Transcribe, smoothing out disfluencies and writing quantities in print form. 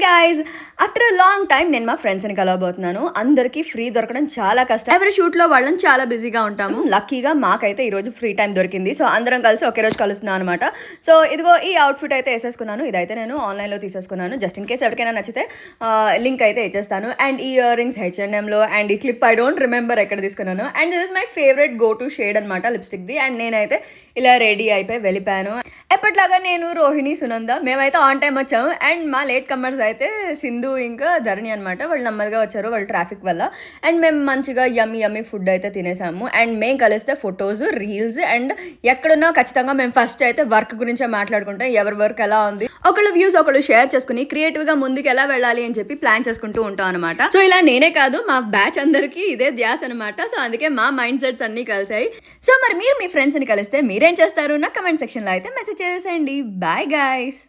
Guys after a long time నేను మా ఫ్రెండ్స్ని కలవబోతున్నాను. అందరికీ ఫ్రీ దొరకడం చాలా కష్టం. ఎవరి షూట్లో వాళ్ళని చాలా బిజీగా ఉంటాము. లక్కీగా మాకైతే ఈ రోజు ఫ్రీ టైం దొరికింది. సో అందరం కలిసి ఒకే రోజు కలుస్తున్నాం అనమాట. సో ఇదిగో ఈ అవుట్ఫిట్ అయితే వేసేసుకున్నాను. ఇదైతే నేను ఆన్లైన్లో తీసేసుకున్నాను. జస్ట్ ఇన్ కేస్ ఎవరికైనా నచ్చితే లింక్ అయితే ఇచ్చేస్తాను. అండ్ ఈ ఇయర్ రింగ్స్ H&Mలో అండ్ ఈ క్లిప్ ఐ డోంట్ రిమెంబర్ ఎక్కడ తీసుకున్నాను. And this is my favourite go to shade అనమాట లిప్స్టిక్ది. అండ్ నేనైతే ఇలా రెడీ అయిపోయి వెళ్ళిపోయాను. ఎప్పటిలాగా నేను, రోహిణి, సునంద మేమైతే ఆన్ టైం వచ్చాము. అండ్ మా లేట్ కమ్మర్స్ అయితే సింధు ఇంకా ధరణి అనమాట. వాళ్ళు నెమ్మదిగా వచ్చారు వాళ్ళు ట్రాఫిక్ వల్ల. అండ్ మేము మంచిగా యమ్మీ ఫుడ్ అయితే తినేసాము. అండ్ మేము కలిస్తే ఫొటోస్, రీల్స్ అండ్ ఎక్కడున్నా ఖచ్చితంగా మేము ఫస్ట్ అయితే వర్క్ గురించే మాట్లాడుకుంటాం. ఎవరి వర్క్ ఎలా ఉంది, ఒకళ్ళు వ్యూస్ ఒకళ్ళు షేర్ చేసుకుని క్రియేటివ్గా ముందుకు ఎలా వెళ్ళాలి అని చెప్పి ప్లాన్ చేసుకుంటూ ఉంటాం అనమాట. సో ఇలా నేనే కాదు మా బ్యాచ్ అందరికీ ఇదే ధ్యాస అనమాట. సో అందుకే మా మైండ్ సెట్స్ అన్నీ కలిసాయి. సో మరి మీరు మీ ఫ్రెండ్స్ని కలిస్తే మీరేం చేస్తారు? నా కమెంట్ సెక్షన్లో అయితే మెసేజ్ చేసేయండి. Bye guys.